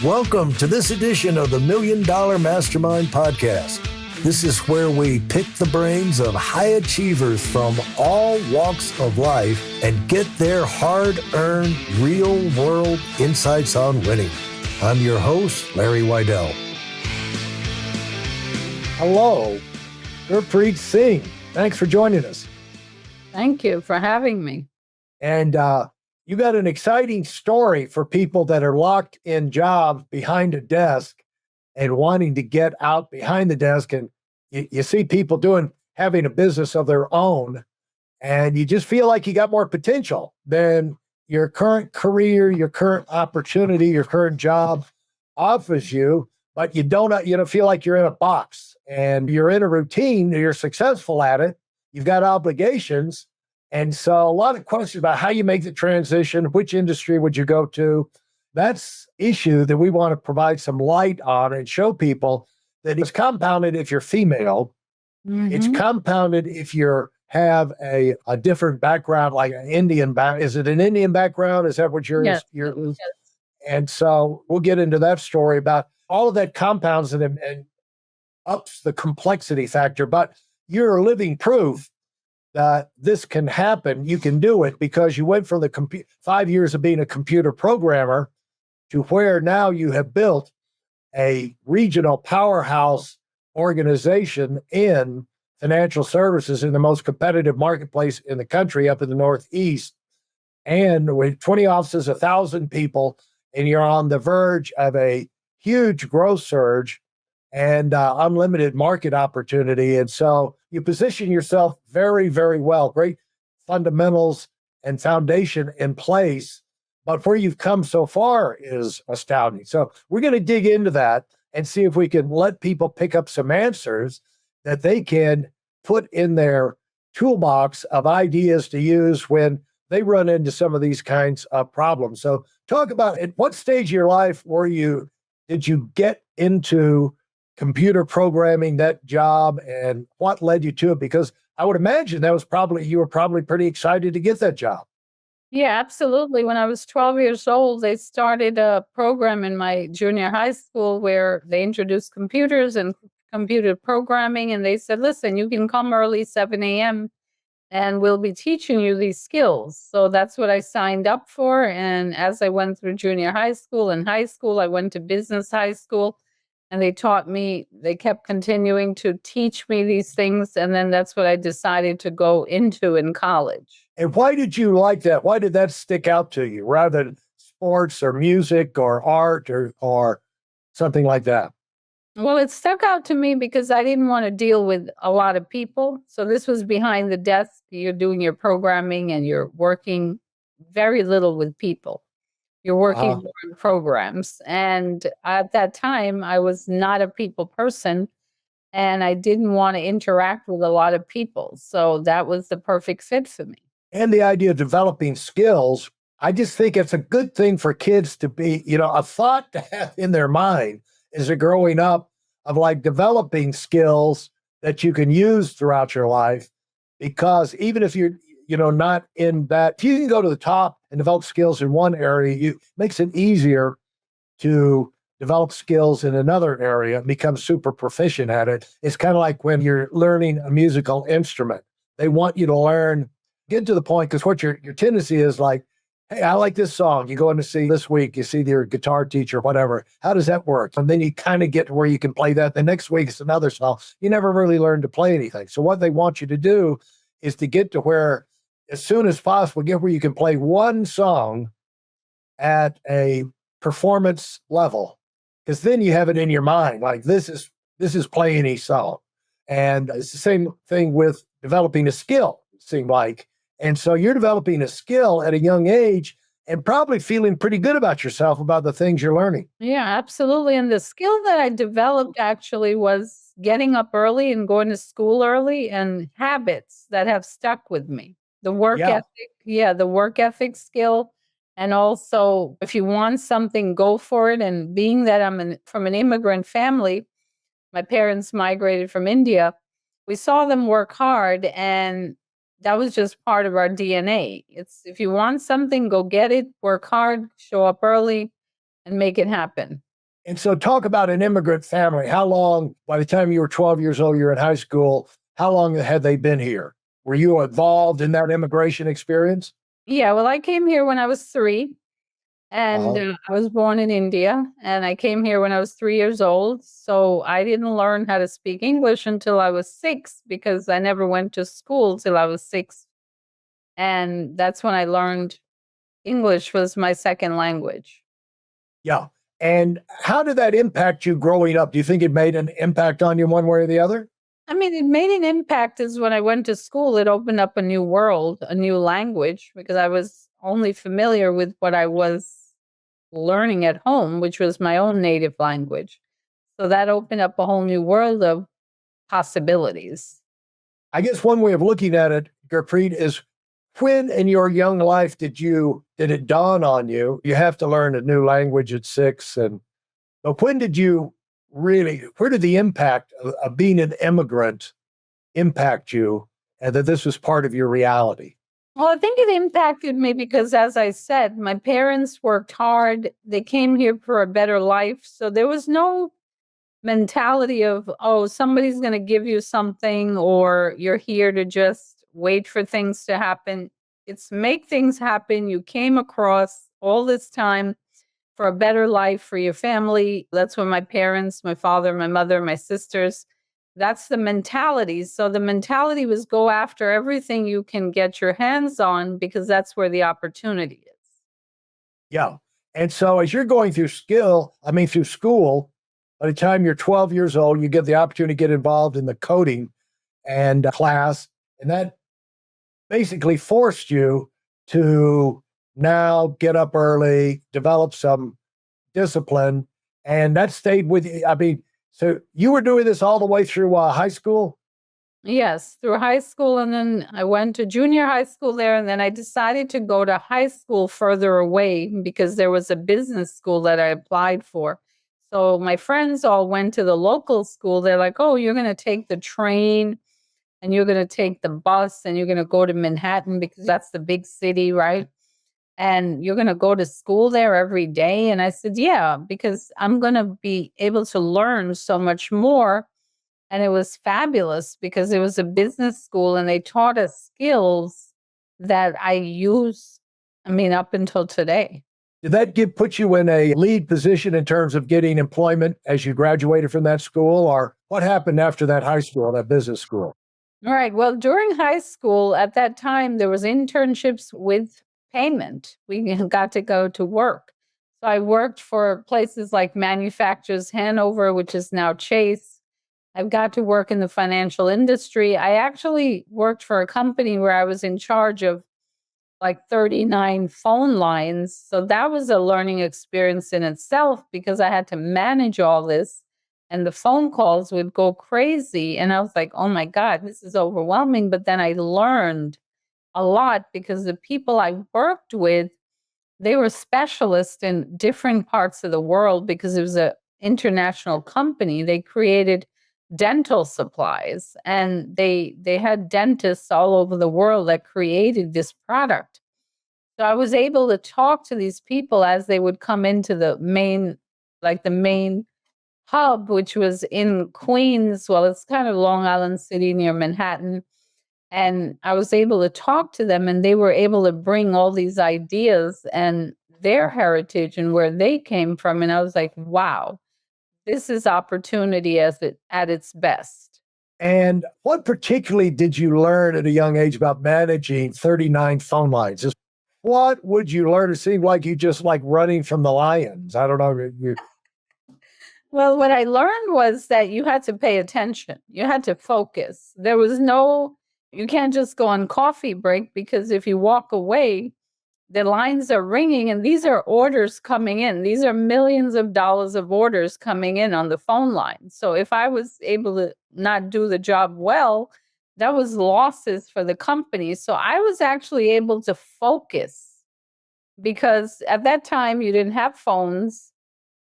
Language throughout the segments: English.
Welcome to this edition of the Million Dollar Mastermind podcast. This is where we pick the brains of high achievers from all walks of life and get their hard-earned, real-world insights on winning. I'm your host, Larry Weidel. Hello, Gurpreet Singh. Thanks for joining us. Thank you for having me. And you got an exciting story for people that are locked in jobs behind a desk and wanting to get out behind the desk. And you see people having a business of their own, and you just feel like you got more potential than your current career, your current opportunity, your current job offers you, but you don't feel like you're in a box and you're in a routine, you're successful at it, you've got obligations. And so a lot of questions about how you make the transition, which industry would you go to? That's issue that we want to provide some light on and show people that it's compounded if you're female. Mm-hmm. It's compounded if you have a different background, like an Indian background. Is it an Indian background? Is that what yours? Yes. And so we'll get into that story about all of that compounds and ups the complexity factor. But you're living proof that this can happen. You can do it because you went from the 5 years of being a computer programmer to where now you have built a regional powerhouse organization in financial services in the most competitive marketplace in the country up in the Northeast. And with 20 offices, 1,000 people, and you're on the verge of a huge growth surge and unlimited market opportunity. And so you position yourself very, very well. Great fundamentals and foundation in place. But where you've come so far is astounding. So we're going to dig into that and see if we can let people pick up some answers that they can put in their toolbox of ideas to use when they run into some of these kinds of problems. So talk about at what stage of your life did you get into computer programming, that job, and what led you to it? Because I would imagine you were probably pretty excited to get that job. Yeah, absolutely. When I was 12 years old, they started a program in my junior high school where they introduced computers and computer programming. And they said, listen, you can come early, 7 a.m., and we'll be teaching you these skills. So that's what I signed up for. And as I went through junior high school and high school, I went to business high school. And they kept continuing to teach me these things. And then that's what I decided to go into in college. And why did you like that? Why did that stick out to you rather than sports or music or art or something like that? Well, it stuck out to me because I didn't want to deal with a lot of people. So this was behind the desk. You're doing your programming and you're working very little with people. You're working more in programs. And at that time, I was not a people person and I didn't want to interact with a lot of people. So that was the perfect fit for me. And the idea of developing skills, I just think it's a good thing for kids to be, a thought to have in their mind as they're growing up of like developing skills that you can use throughout your life. Because even if you're not in that, if you can go to the top and develop skills in one area, it makes it easier to develop skills in another area and become super proficient at it. It's kind of like when you're learning a musical instrument. They want you to get to the point, because what your tendency is like, hey, I like this song. You go in to see this week, you see your guitar teacher, whatever. How does that work? And then you kind of get to where you can play that. The next week it's another song. You never really learn to play anything. So what they want you to do is to get to where, as soon as possible, get where you can play one song at a performance level, because then you have it in your mind, like this is playing a song. And it's the same thing with developing a skill, it seemed like. And so you're developing a skill at a young age and probably feeling pretty good about yourself, about the things you're learning. Yeah, absolutely. And the skill that I developed actually was getting up early and going to school early, and habits that have stuck with me. The work ethic skill. And also, if you want something, go for it. And being that I'm from an immigrant family, my parents migrated from India, we saw them work hard, and that was just part of our DNA. It's if you want something, go get it, work hard, show up early, and make it happen. And so, talk about an immigrant family. How long, by the time you were 12 years old, you're in high school, how long had they been here? Were you involved in that immigration experience? Yeah, well, I came here when I was 3, and Uh-huh. I was born in India, and I came here when I was 3 years old. So I didn't learn how to speak English until I was 6 because I never went to school till I was 6. And that's when I learned English was my second language. Yeah. And how did that impact you growing up? Do you think it made an impact on you one way or the other? I mean, it made an impact is when I went to school, it opened up a new world, a new language, because I was only familiar with what I was learning at home, which was my own native language. So that opened up a whole new world of possibilities. I guess one way of looking at it, Gurpreet, is when in your young life did it dawn on you? You have to learn a new language at 6, and but when did you really? Where did the impact of being an immigrant impact you, and that this was part of your reality? Well, I think it impacted me because, as I said, my parents worked hard. They came here for a better life. So there was no mentality of, oh, somebody's going to give you something or you're here to just wait for things to happen. It's make things happen. You came across all this time for a better life for your family. That's what my parents, my father, my mother, my sisters, that's the mentality. So the mentality was go after everything you can get your hands on because that's where the opportunity is. Yeah. And so as you're going through school, by the time you're 12 years old, you get the opportunity to get involved in the coding and class. And that basically forced you to now get up early, develop some discipline, and that stayed with you. I mean, so you were doing this all the way through high school? Yes, through high school. And then I went to junior high school there. And then I decided to go to high school further away because there was a business school that I applied for. So my friends all went to the local school. They're like, oh, you're going to take the train and you're going to take the bus and you're going to go to Manhattan because that's the big city, right? And you're going to go to school there every day. And I said, yeah, because I'm going to be able to learn so much more. And it was fabulous because it was a business school and they taught us skills that I use, I mean, up until today. Did that put you in a lead position in terms of getting employment as you graduated from that school? Or what happened after that high school, that business school? All right. Well, during high school, at that time, there was internships with payment. We got to go to work. So I worked for places like Manufacturers Hanover, which is now Chase. I've got to work in the financial industry. I actually worked for a company where I was in charge of like 39 phone lines. So that was a learning experience in itself because I had to manage all this and the phone calls would go crazy. And I was like, oh my God, this is overwhelming. But then I learned a lot because the people I worked with, they were specialists in different parts of the world because it was an international company. They created dental supplies and they had dentists all over the world that created this product. So I was able to talk to these people as they would come into the main hub, which was in Queens. Well, it's kind of Long Island City near Manhattan. And I was able to talk to them, and they were able to bring all these ideas and their heritage and where they came from. And I was like, wow, this is opportunity at its best. And what particularly did you learn at a young age about managing 39 phone lines? Just what would you learn? It seemed like you just like running from the lions. I don't know. Well, what I learned was that you had to pay attention. You had to focus. You can't just go on coffee break because if you walk away, the lines are ringing and these are orders coming in. These are millions of dollars of orders coming in on the phone line. So if I was able to not do the job well, that was losses for the company. So I was actually able to focus because at that time you didn't have phones.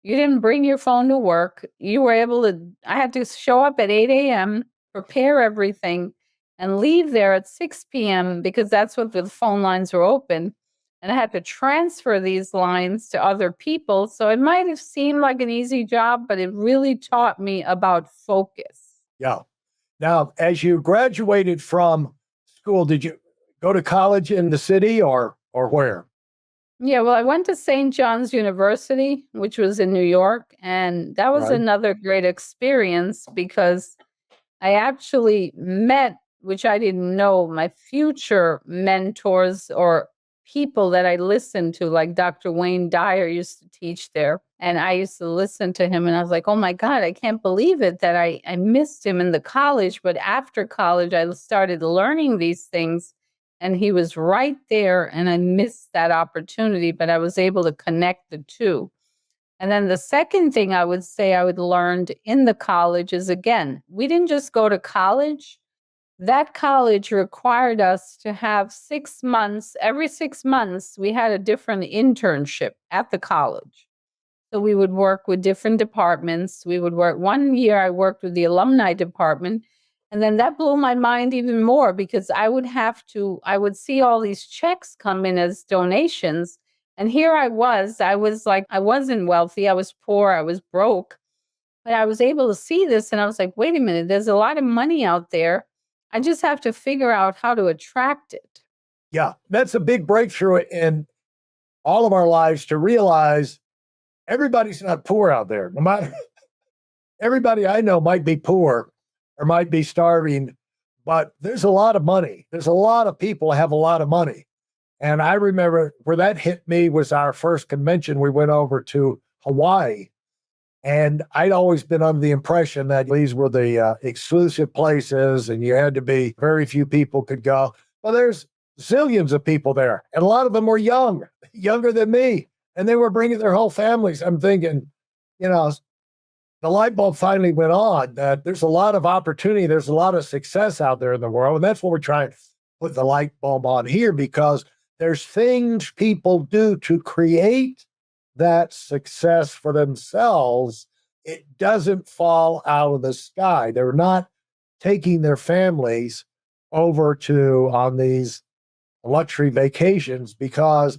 You didn't bring your phone to work. You were able to, I had to show up at 8 a.m., prepare everything, and leave there at 6 p.m. because that's what the phone lines were open. and I had to transfer these lines to other people. So it might have seemed like an easy job, but it really taught me about focus. Yeah. Now, as you graduated from school, did you go to college in the city or where? Yeah, well, I went to St. John's University, which was in New York, and that was Right. another great experience because I actually met, which I didn't know, my future mentors or people that I listened to, like Dr. Wayne Dyer used to teach there. And I used to listen to him and I was like, oh my God, I can't believe it that I missed him in the college. But after college, I started learning these things and he was right there and I missed that opportunity, but I was able to connect the two. And then the second thing I would say I would learned in the college is again, we didn't just go to college. That college required us to have 6 months. Every 6 months, we had a different internship at the college. So we would work with different departments. We would work 1 year, I worked with the alumni department. And then that blew my mind even more because I would see all these checks come in as donations. And here I was like, I wasn't wealthy, I was poor, I was broke. But I was able to see this and I was like, wait a minute, there's a lot of money out there. I just have to figure out how to attract it. Yeah. That's a big breakthrough in all of our lives to realize everybody's not poor out there. No matter everybody I know might be poor or might be starving, but there's a lot of money. There's a lot of people have a lot of money. And I remember where that hit me was our first convention. We went over to Hawaii. And I'd always been under the impression that these were the exclusive places and you had to be, very few people could go. Well, there's zillions of people there. And a lot of them were young, younger than me. And they were bringing their whole families. I'm thinking, you know, the light bulb finally went on that there's a lot of opportunity. There's a lot of success out there in the world. And that's what we're trying to put the light bulb on here because there's things people do to create that success for themselves. It doesn't fall out of the sky. They're not taking their families over to on these luxury vacations because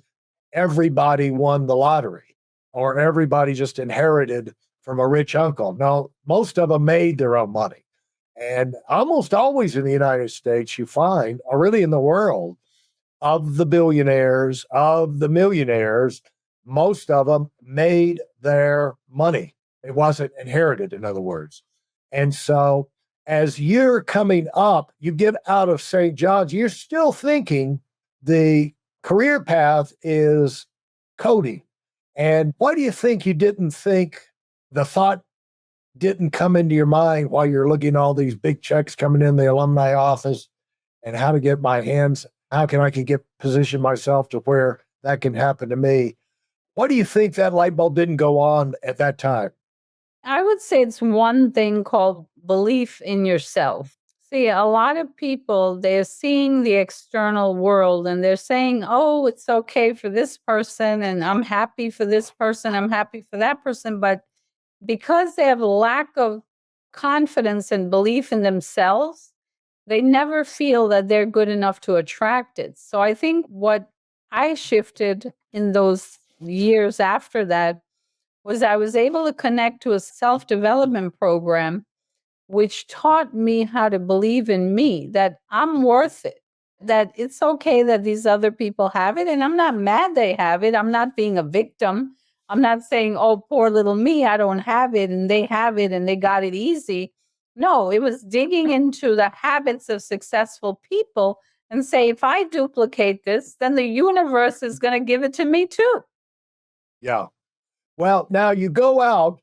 everybody won the lottery or everybody just inherited from a rich uncle. No, most of them made their own money. And almost always in the United States, you find, or really in the world, of the billionaires, of the millionaires, most of them made their money. It wasn't inherited, in other words. And so as you're coming up, you get out of St. John's, you're still thinking the career path is coding. And why do you think you didn't think the thought didn't come into your mind while you're looking at all these big checks coming in the alumni office and how to get my hands, how can I can get position myself to where that can happen to me? Why do you think that light bulb didn't go on at that time? I would say it's one thing called belief in yourself. See, a lot of people, they're seeing the external world and they're saying, oh, it's okay for this person, and I'm happy for this person, I'm happy for that person. But because they have a lack of confidence and belief in themselves, they never feel that they're good enough to attract it. So I think what I shifted in those years after that was I was able to connect to a self development program, which taught me how to believe in me, that I'm worth it, that it's okay that these other people have it. And I'm not mad they have it. I'm not being a victim. I'm not saying, oh, poor little me, I don't have it and they have it and they got it easy. No, it was digging into the habits of successful people and say, if I duplicate this, then the universe is going to give it to me too. Yeah. Well, now you go out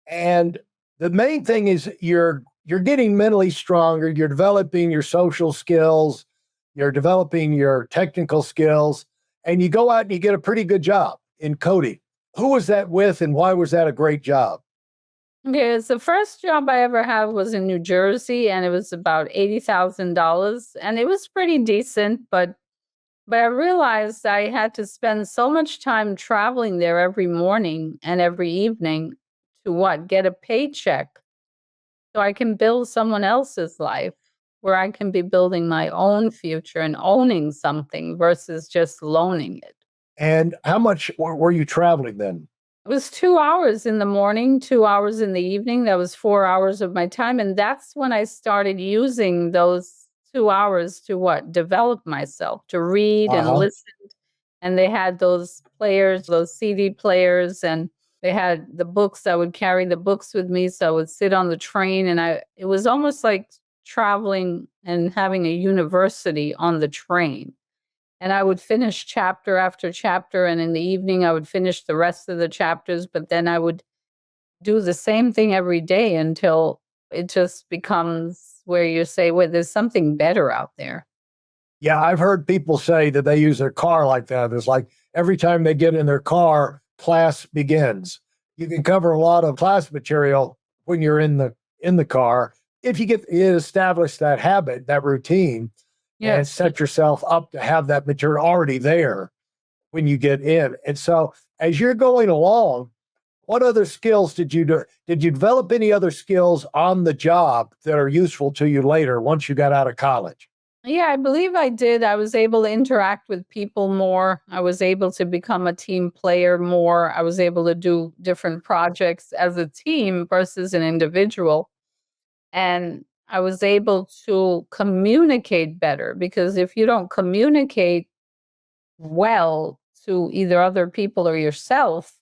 and the main thing is you're getting mentally stronger, you're developing your social skills, you're developing your technical skills, and you go out and you get a pretty good job in coding. Who was that with and why was that a great job? Yes, the first job I ever had was in New Jersey, and it was about $80,000, and it was pretty decent. But I realized I had to spend so much time traveling there every morning and every evening to what get a paycheck, so I can build someone else's life, where I can be building my own future and owning something versus just loaning it. And how much were you traveling then? It was 2 hours in the morning, 2 hours in the evening. That was 4 hours of my time. And that's when I started using those 2 hours to what? Develop myself, to read and Uh-huh. listen. And they had those players, those CD players, and they had the books. I would carry the books with me. So I would sit on the train, and it was almost like traveling and having a university on the train. And I would finish chapter after chapter, and in the evening I would finish the rest of the chapters, but then I would do the same thing every day until it just becomes where you say, "Well, there's something better out there." Yeah, I've heard people say that they use their car like that. It's like every time they get in their car, class begins. You can cover a lot of class material when you're in the car if you establish that habit, that routine, and Yes. set yourself up to have that material already there when you get in. And so as you're going along, what other skills did you do? Did you develop any other skills on the job that are useful to you later once you got out of college? Yeah, I believe I did. I was able to interact with people more. I was able to become a team player more. I was able to do different projects as a team versus an individual. And I was able to communicate better, because if you don't communicate well to either other people or yourself,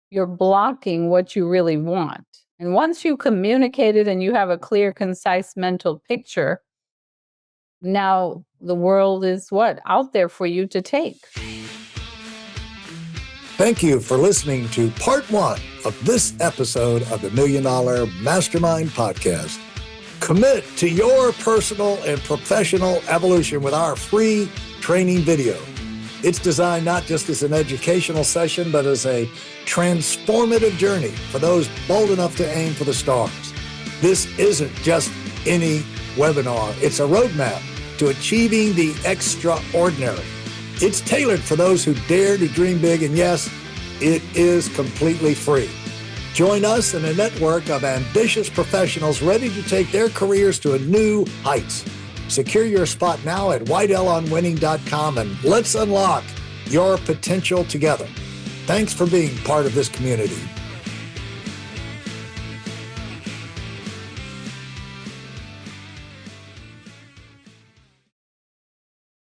you're blocking what you really want. And once you communicate it and you have a clear, concise mental picture, now the world is what? Out there for you to take. Thank you for listening to part 1 of this episode of the Million Dollar Mastermind podcast. Commit to your personal and professional evolution with our free training video. It's designed not just as an educational session, but as a transformative journey for those bold enough to aim for the stars. This isn't just any webinar. It's a roadmap to achieving the extraordinary. It's tailored for those who dare to dream big, and yes, it is completely free. Join us in a network of ambitious professionals ready to take their careers to a new heights. Secure your spot now at weidelonwinning.com, and let's unlock your potential together. Thanks for being part of this community.